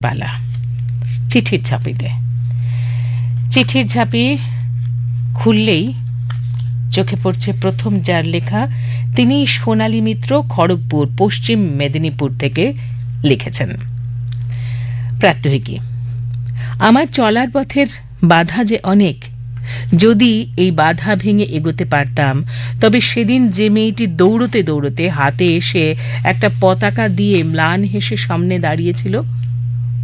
পালা চিঠির ঝাঁপিতে। চিঠির ঝাঁপি খুললেই চোখে পড়ছে প্রথম যার লেখা, তিনি সোনালী মিত্র, খড়গপুর, পশ্চিম মেদিনীপুর থেকে লিখেছেন। প্রাত্যহিকী। আমার চলার পথের বাধা যে অনেক, যদি এই বাধা ভেঙে এগোতে পারতাম তবে সেদিন যে মেয়েটি দৌড়তে দৌড়তে হাতে এসে একটা পতাকা দিয়ে ম্লান হেসে সামনে দাঁড়িয়েছিল,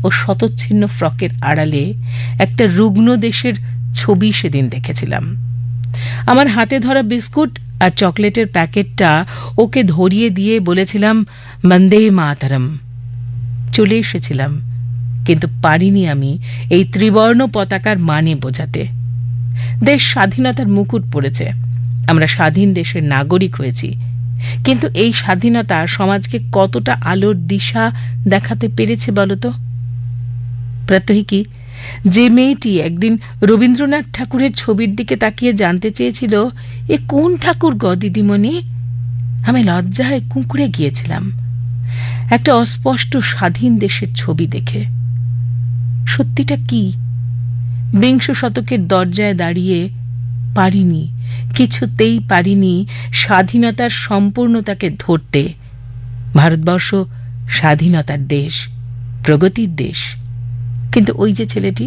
ও শতচ্ছিন্ন ফ্রকের আড়ালে একটা রুগ্ন দেশের ছবি সেদিন দেখেছিলাম। আমার হাতে ধরা বিস্কুট আর চকলেটের প্যাকেটটা ওকে ধরিয়ে দিয়ে বলেছিলাম, বন্দে মাতরম। চলে এসেছিলাম, কিন্তু পারিনি আমি এই ত্রিবর্ণ পতাকার মানে বোঝাতে। দেশ স্বাধীনতার মুকুট পড়েছে, আমরা স্বাধীন দেশের নাগরিক হয়েছি, কিন্তু এই স্বাধীনতা সমাজকে কতটা আলোর দিশা দেখাতে পেরেছে বলতো? প্রাত্যহিকী। যে মেয়েটি একদিন রবীন্দ্রনাথ ঠাকুরের ছবির দিকে তাকিয়ে জানতে চেয়েছিল, এ কোন ঠাকুর গ দিদিমণি, আমি লজ্জায় কুঁকড়ে গিয়েছিলাম একটা অস্পষ্ট স্বাধীন দেশের ছবি দেখে। সত্যিটা কি? বিংশ শতকের দরজায় দাঁড়িয়ে পারিনি, কিছুতেই পারিনি স্বাধীনতার সম্পূর্ণতাকে ধরতে। ভারতবর্ষ স্বাধীনতার দেশ, প্রগতির দেশ, কিন্তু ওই যে ছেলেটি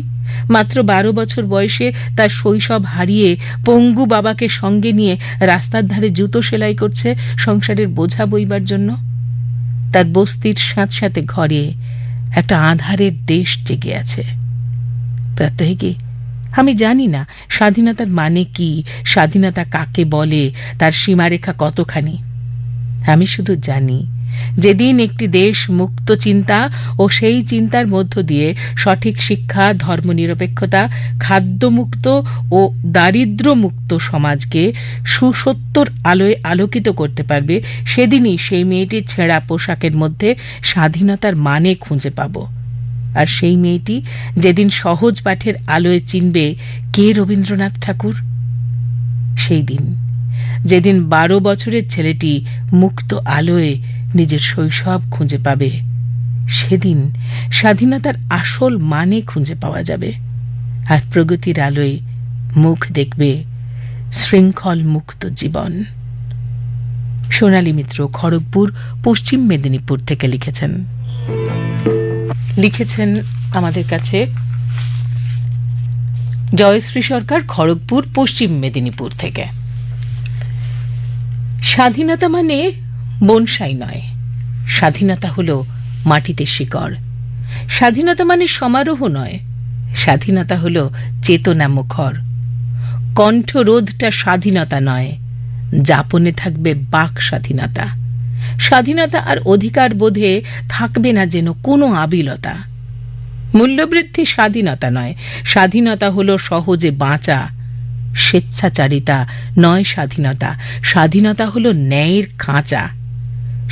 মাত্র 12 বছর বয়সে তার শৈশব হারিয়ে পঙ্গু বাবাকে সঙ্গে নিয়ে রাস্তার ধারে জুতো সেলাই করছে সংসারের বোঝা বইবার জন্য, তার বস্তির স্যাঁতস্যাঁতে ঘরে একটা আঁধারের দেশ জেগে আছে। প্রাত্যহিকী। আমি জানি না স্বাধীনতার মানে কি, স্বাধীনতা কাকে বলে, তার সীমারেখা কতখানি। আমি শুধু জানি, যেদিন একটি দেশ মুক্ত চিন্তা ও সেই চিন্তার মধ্য দিয়ে সঠিক শিক্ষা, ধর্মনিরপেক্ষতা, খাদ্যমুক্ত ও দারিদ্র্যমুক্ত সমাজকে সুসত্যর আলোয় আলোকিত করতে পারবে, সেদিনই সেই মেয়েটির ছেঁড়া পোশাকের মধ্যে স্বাধীনতার মানে খুঁজে পাব। আর সেই মেয়েটি যেদিন সহজ পাঠের আলোয় চিনবে কে রবীন্দ্রনাথ ঠাকুর, সেই দিন যেদিন 12 বছরের ছেলেটি মুক্ত আলোয় নিজের শৈশব খুঁজে পাবে, সেদিন স্বাধীনতার আসল মানে খুঁজে পাওয়া যাবে। আর প্রগতির আলোয় মুখ দেখবে শৃঙ্খল মুক্ত জীবন। সোনালী মিত্র, খড়গপুর, পশ্চিম মেদিনীপুর থেকে লিখেছেন আমাদের কাছে জয়শ্রী সরকার, খড়গপুর, পশ্চিম মেদিনীপুর থেকে। স্বাধীনতা মানে বনসাই নয়, স্বাধীনতা হলো মাটিতে শিকড়। স্বাধীনতা মানে সমারোহ নয়, স্বাধীনতা হলো চেতনা মুখর। কণ্ঠরোধটা স্বাধীনতা নয়, যাপনে থাকবে বাক স্বাধীনতা। স্বাধীনতা আর অধিকার বোধে থাকবে না যেন কোনো আবিলতা। মূল্যবৃদ্ধি স্বাধীনতা নয়, স্বাধীনতা হলো সহজে বাঁচা। স্বেচ্ছাচারিতা নয় স্বাধীনতা, স্বাধীনতা হলো ন্যায়ের খাঁচা।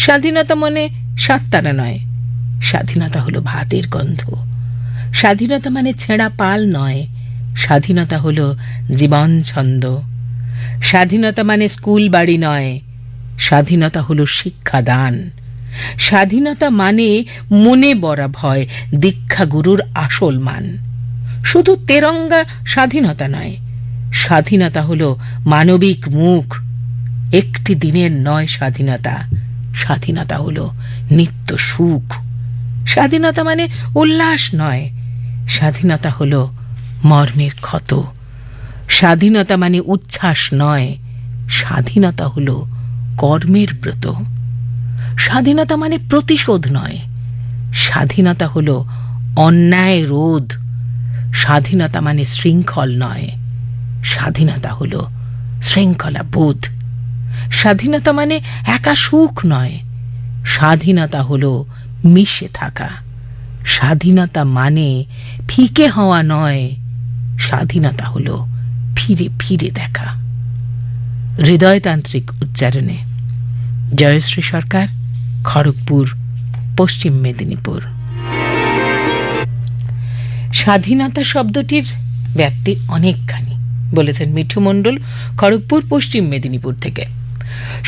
স্বাধীনতা মানে সাততারা নয়, স্বাধীনতা হলো ভাতের গন্ধ। স্বাধীনতা মানে ছেঁড়া পাল নয়, স্বাধীনতা হলো জীবন ছন্দ। স্বাধীনতা মানে স্কুল বাড়ি নয়, স্বাধীনতা হলো শিক্ষাদান। স্বাধীনতা মানে মনে বরা ভয়, দীক্ষা গুরুর আসল মান। শুধু তেরঙ্গা স্বাধীনতা নয়, স্বাধীনতা হলো মানবিক মুখ। একটি দিনের নয় স্বাধীনতা, স্বাধীনতা হলো নিত্য সুখ। স্বাধীনতা মানে উল্লাস নয়, স্বাধীনতা হলো মর্মের ক্ষত। স্বাধীনতা মানে উচ্ছ্বাস নয়, স্বাধীনতা হলো কর্মের ব্রত। স্বাধীনতা মানে প্রতিশোধ নয়, স্বাধীনতা হলো অন্যায় রোধ। স্বাধীনতা মানে শৃঙ্খল নয়, স্বাধীনতা হলো শৃঙ্খলা বোধ। স্বাধীনতা মানে একা সুখ নয়, স্বাধীনতা হলো মিশে থাকা। স্বাধীনতা মানে ফিকে হওয়া নয়, স্বাধীনতা হলো ফিরে ফিরে দেখা। হৃদয়তান্ত্রিক উচ্চারণে জয়শ্রী সরকার, খড়গপুর, পশ্চিম মেদিনীপুর। স্বাধীনতা শব্দটির ব্যাপ্তি অনেকখানি, বলেছেন মিঠু মণ্ডল, খড়গপুর, পশ্চিম মেদিনীপুর থেকে।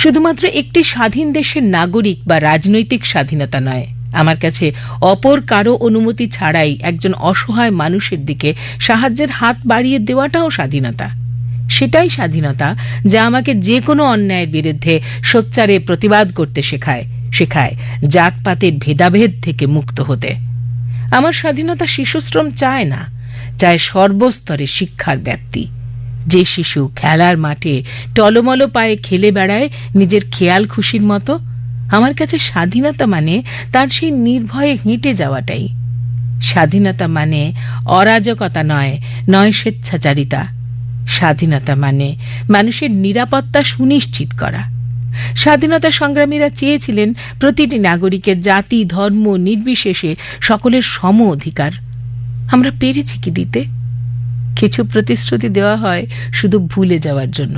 শুধুমাত্র একটি স্বাধীন দেশের নাগরিক বা রাজনৈতিক স্বাধীনতা নয়, আমার কাছে অপর কারো অনুমতি ছাড়াই একজন অসহায় মানুষের দিকে সাহায্যের হাত বাড়িয়ে দেওয়াটাও স্বাধীনতা। সেটাই স্বাধীনতা যা আমাকে যে কোনো অন্যায়ের বিরুদ্ধে সোচ্চারে প্রতিবাদ করতে শেখায় জাতপাতের ভেদাভেদ থেকে মুক্ত হতে। আমার স্বাধীনতা শিশুশ্রম চায় না, চায় সর্বস্তরে শিক্ষার ব্যাপ্তি। যে শিশু খেলার মাঠে টলমল পায়ে খেলে বেড়ায় নিজের খেয়াল খুশির মতো, আমার কাছে স্বাধীনতা মানে তার সেই নির্ভয়ে হেঁটে যাওয়াটাই। স্বাধীনতা মানে অরাজকতা নয় স্বেচ্ছাচারিতা। স্বাধীনতা মানে মানুষের নিরাপত্তা সুনিশ্চিত করা। স্বাধীনতা সংগ্রামীরা চেয়েছিলেন প্রতিটি নাগরিকের জাতি ধর্ম নির্বিশেষে সকলের সম অধিকার। আমরা পেরেছি কি দিতে? কিছু প্রতিশ্রুতি দেওয়া হয় শুধু ভুলে যাওয়ার জন্য,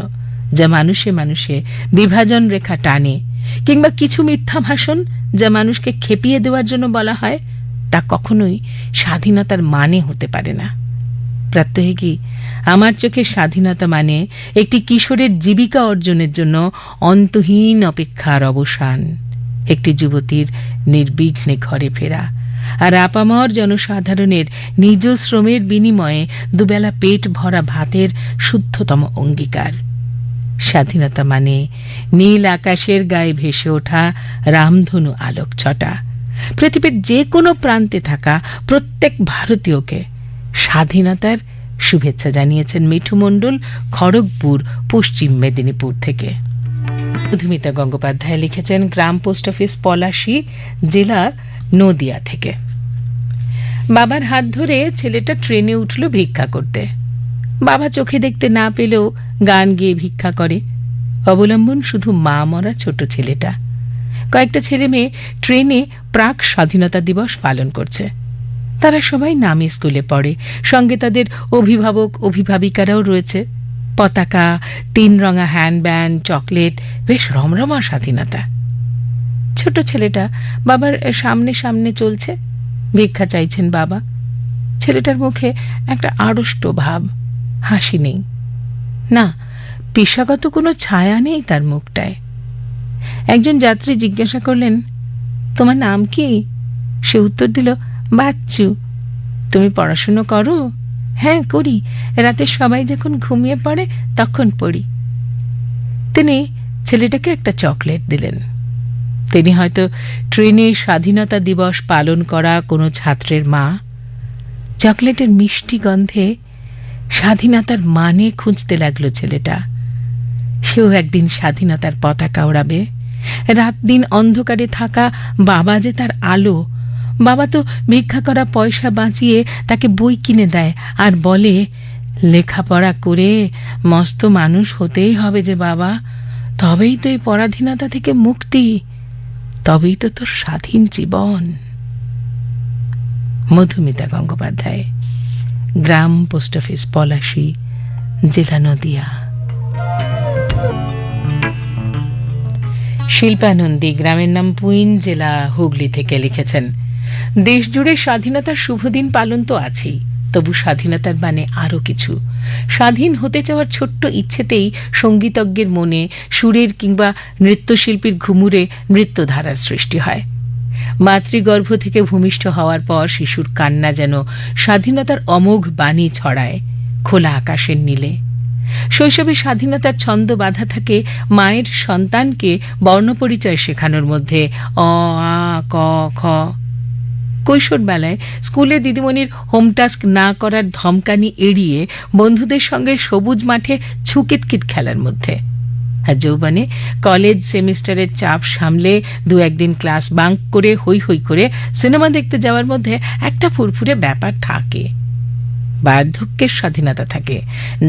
যা মানুষে মানুষে বিভাজন রেখা টানে, কিংবা কিছু মিথ্যা ভাষণ যা মানুষকে খেপিয়ে দেওয়ার জন্য বলা হয়, তা কখনোই স্বাধীনতার মানে হতে পারে না। প্রাত্যহিকী, আমার চোখে স্বাধীনতা মানে একটি কিশোরের জীবিকা অর্জনের জন্য অন্তহীন অপেক্ষার অবসান, একটি যুবতীর নির্বিঘ্নে ঘরে ফেরা, আর আপামর জনসাধারণের নিজ শ্রমের বিনিময়ে দুবেলা পেট ভরা ভাতের শুদ্ধতম অঙ্গীকার। স্বাধীনতা মানে নীল আকাশের গায়ে ভেসে ওঠা রামধনু আলোক ছটা, পৃথিবীর যে কোনো প্রান্তে থাকা প্রত্যেক ভারতীয়কে স্বাধীনতার শুভেচ্ছা জানিয়েছেন মিঠু মণ্ডল, খড়গপুর, পশ্চিম মেদিনীপুর থেকে। মধুমিতা গঙ্গোপাধ্যায় লিখেছেন গ্রাম পোস্ট অফিস, পলাশী, জেলা নদিয়া থেকে। বাবার হাত ধরে ছেলেটা ট্রেনে উঠল ভিক্ষা করতে। বাবা চোখে দেখতে না পেলেও গান গেয়ে ভিক্ষা করে। অবলম্বন শুধু মা মরা ছোট ছেলেটা। কয়েকটা ছেলে মেয়ে ট্রেনে প্রাক স্বাধীনতা দিবস পালন করছে। তারা সবাই নামী স্কুলে পড়ে, সঙ্গে তাদের অভিভাবক অভিভাবিকারাও রয়েছে। পতাকা, 3 রঙা হ্যান্ডব্যান্ড, চকলেট, বেশ রমরমা স্বাধীনতা। ছোট ছেলেটা বাবার সামনে সামনে চলছে, ভিক্ষা চাইছেন বাবা। ছেলেটার মুখে একটা আড়ষ্ট ভাব, হাসি নেই, না পেশাগত কোনো ছায়া নেই তার মুখটায়। একজন যাত্রী জিজ্ঞাসা করলেন, তোমার নাম কি? সে উত্তর দিল, বাচ্চু। তুমি পড়াশুনো করো? হ্যাঁ করি, রাতে সবাই যখন ঘুমিয়ে পড়ে তখন পড়ি। তিনি ছেলেটাকে একটা চকলেট দিলেন। তিনি হয়তো ট্রেনে স্বাধীনতা দিবস পালন করা কোনো ছাত্রের মা। চকলেটের মিষ্টি গন্ধে স্বাধীনতার মানে খুঁজতে লাগলো ছেলেটা। সেও একদিন স্বাধীনতার পতাকা ওড়াবে। রাত দিন অন্ধকারে থাকা বাবা যে তার আলো। বাবা তো ভিক্ষা করা পয়সা বাঁচিয়ে তাকে বই কিনে দেয় আর বলে, লেখাপড়া করে মস্ত মানুষ হতেই হবে যে বাবা, তবেই তো এই পরাধীনতা থেকে মুক্তি, তবেই তো তোর স্বাধীন জীবন। মধুমিতা গঙ্গোপাধ্যায়, গ্রাম পোস্ট অফিস, পলাশী, জেলা নদিয়া। শিল্পানন্দী, গ্রামের নাম পুইন, জেলা হুগলি থেকে লিখেছেন, দেশ জুড়ে স্বাধীনতার শুভদিন পালন তো আছেই, তবু স্বাধীনতার মানে আরও কিছু। স্বাধীন হতে চাওয়ার ছোট্ট ইচ্ছেতেই সঙ্গীতজ্ঞের মনে সুরের কিংবা নৃত্যশিল্পীর ঘুমুরে নৃত্যধারার সৃষ্টি হয়। মাতৃগর্ভ থেকে ভূমিষ্ঠ হওয়ার পর শিশুর কান্না যেন স্বাধীনতার অমোঘ বাণী ছড়ায় খোলা আকাশের নীলে। শৈশবে স্বাধীনতার ছন্দ বাঁধা থাকে মায়ের সন্তানকে বর্ণপরিচয় শেখানোর মধ্যে, অ, আ, ক, খ। কৈশোরবেলায় স্কুলে দিদিমণির হোম টাস্ক না করার ধমকানি এড়িয়ে বন্ধুদের সঙ্গে সবুজ মাঠে ছুকিতকিত খেলার মধ্যে। আর যৌবনে কলেজ সেমিস্টারের চাপ সামলে 2-1 দিন ক্লাস বাঙ্ক করে হই হই করে সিনেমা দেখতে যাওয়ার মধ্যে একটা ফুরফুরে ব্যাপার থাকে। বার্ধক্যের স্বাধীনতা থাকে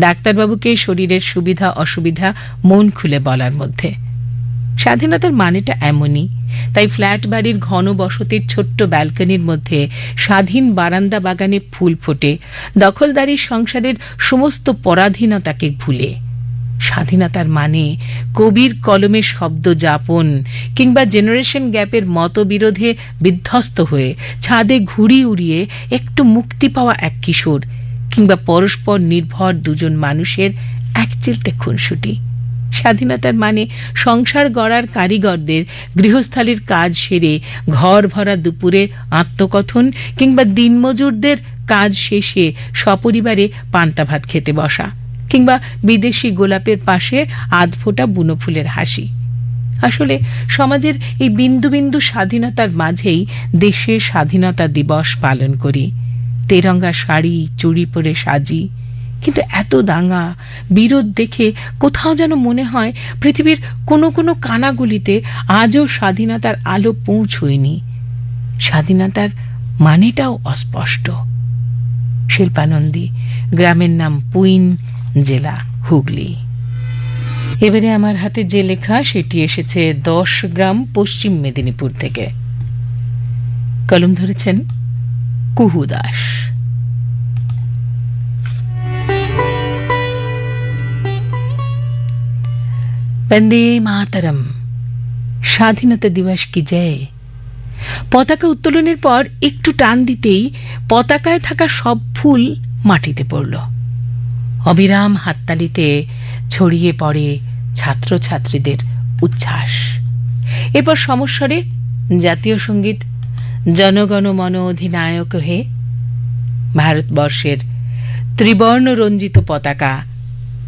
ডাক্তারবাবুকে শরীরের সুবিধা অসুবিধা মন খুলে বলার মধ্যে। স্বাধীনতার মানেটা এমনই। তাই ফ্ল্যাট বাড়ির ঘন বসতির ছোট্ট ব্যালকনির মধ্যে স্বাধীন বারান্দা বাগানে ফুল ফোটে দখলদারি সংসারের সমস্ত পরাধীনতাকে ভুলে। স্বাধীনতার মানে কবির কলমে শব্দ যাপন, কিংবা জেনারেশন গ্যাপের মতবিরোধে বিধ্বস্ত হয়ে ছাদে ঘুড়ি উড়িয়ে একটু মুক্তি পাওয়া এক কিশোর, কিংবা পরস্পর নির্ভর দুজন মানুষের এক চিলতে খুনসুটি। স্বাধীনতার মানে সংসার গড়ার কারিগরদের গৃহস্থালির কাজ সেরে ঘর ভরা দুপুরে আত্মকথন, কিংবা দিনমজুরদের কাজ শেষে সপরিবারে পান্তা ভাত খেতে বসা, কিংবা বিদেশি গোলাপের পাশে আধফোঁটা বুনো ফুলের হাসি। আসলে সমাজের এই বিন্দু বিন্দু স্বাধীনতার মাঝেই দেশের স্বাধীনতা দিবস পালন করি। তেরঙ্গা শাড়ি চুড়ি পরে সাজি, কিন্তু এত দাঙ্গা বিরোধ দেখে কোথাও যেন মনে হয় পৃথিবীর কোনো কোনো কানাগুলিতে আজও স্বাধীনতার আলো পৌঁছয়নি। স্বাধীনতার মানেটাও অস্পষ্ট। শিল্পানন্দী, গ্রামের নাম পুইন, জেলা হুগলি। এবারে আমার হাতে যে লেখা সেটি এসেছে 10 গ্রাম, পশ্চিম মেদিনীপুর থেকে। কলম ধরেছেন কুহু দাস। বন্দে মাতরম, স্বাধীনতা দিবস কি জয়। পতাকা উত্তোলনের পর একটু টান দিতেই পতাকায় থাকা সব ফুল মাটিতে পড়ল। অবিরাম হাততালিতে ছড়িয়ে পড়ে ছাত্রছাত্রীদের উচ্ছ্বাস। এরপর সমস্বরে জাতীয় সঙ্গীত জনগণ মন অধিনায়ক হে। ভারতবর্ষের ত্রিবর্ণ রঞ্জিত পতাকা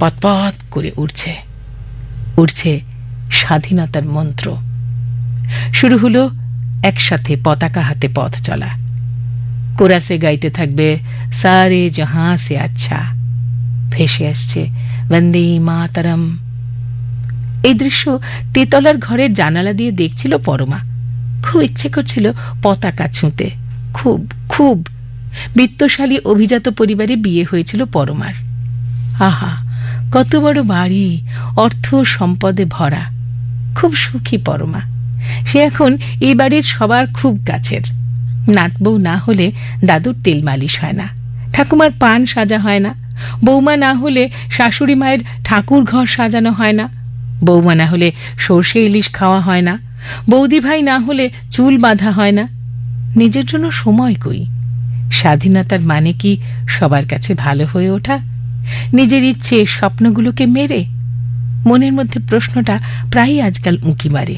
পতপত করে উড়ছে, উড়ছে স্বাধীনতার মন্ত্র। শুরু হলো একসাথে পতাকা হাতে পথ চলা। কোরাসে গাইতে থাকবে সারে জাহাঁ সে আচ্ছা, ভেসে আসছে বন্দে মাতরম। এই দৃশ্য তেতলার ঘরের জানালা দিয়ে দেখছিল পরমা। খুব ইচ্ছে করছিল পতাকা ছুঁতে, খুব খুব। বিত্তশালী অভিজাত পরিবারে বিয়ে হয়েছিল পরমার। আহা, কত বড় বাড়ি, অর্থ সম্পদে ভরা। খুব সুখী পরমা। সে এখন এই বাড়ির সবার খুব কাছের। নাতবউ না হলে দাদুর তেল মালিশ হয় না, ঠাকুমার পান সাজা হয় না, বৌমা না হলে শাশুড়ি মায়ের ঠাকুর ঘর সাজানো হয় না, বৌমা না হলে সর্ষে ইলিশ খাওয়া হয় না, বৌদি ভাই না হলে চুল বাঁধা হয় না। নিজের জন্য সময় কই? স্বাধীনতার মানে কি সবার কাছে ভালো হয়ে ওঠা? নিজের ইচ্ছে স্বপ্নগুলোকে মেরে? মনের মধ্যে প্রশ্নটা প্রায়ই আজকাল উঁকি মারে।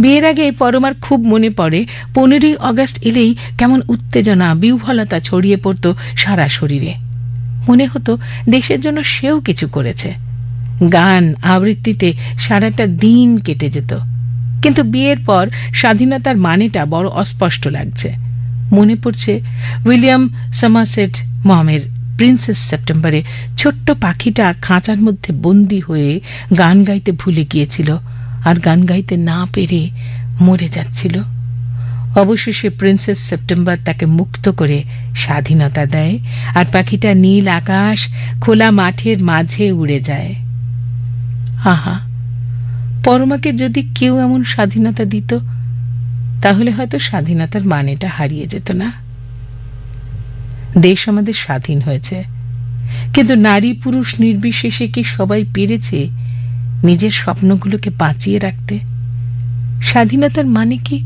বিয়ের আগে পরমার খুব মনে পড়ে 15ই অগস্ট এলেই কেমন উত্তেজনা, বিহ্বলতা ছড়িয়ে পড়ত সারা শরীরে। মনে হতো দেশের জন্য সেও কিছু করেছে। গান আবৃত্তিতে সারাটা দিন কেটে যেত। কিন্তু বিয়ের পর স্বাধীনতার মানেটা বড় অস্পষ্ট লাগছে। মনে পড়ছে উইলিয়াম সমারসেট মমের প্রিন্সেস সেপ্টেম্বরে ছোট্ট পাখিটা খাঁচার মধ্যে বন্দী হয়ে গান গাইতে ভুলে গিয়েছিল, আর গান গাইতে না পেরে মরে যাচ্ছিল। অবশেষে প্রিন্সেস সেপ্টেম্বর তাকে মুক্ত করে স্বাধীনতা দেয়, আর পাখিটা নীল আকাশ, খোলা মাঠের মাঝে উড়ে যায়। আহা, পরমাকে যদি কেউ এমন স্বাধীনতা দিত, তাহলে হয়তো স্বাধীনতার মানেটা হারিয়ে যেত না। দেশ আমাদের স্বাধীন হয়েছে, কিন্তু নারী পুরুষ নির্বিশেষে কি সবাই পেরেছে নিজের স্বপ্নগুলোকে বাঁচিয়ে রাখতে? স্বাধীনতার মানে কি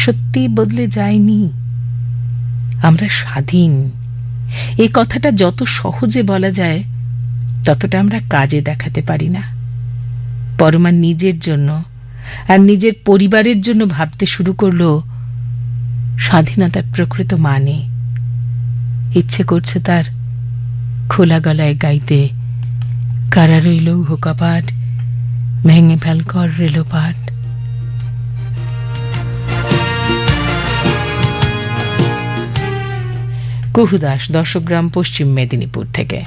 সত্যি বদলে যায়নি? আমরা স্বাধীন, এই কথাটা যত সহজে বলা যায় ততটা আমরা কাজে দেখাতে পারি না। পরমা নিজের জন্য আর নিজের পরিবারের জন্য ভাবতে শুরু করলো স্বাধীনতার প্রকৃত মানে। ইচ্ছে করছে তার খোলা গলায় গাইতে, কারা রইল হোকাপাট, ভেঙে ফেলকর রেলোপাট। কুহু দাস, 10 গ্রাম, পশ্চিম মেদিনীপুর থেকে।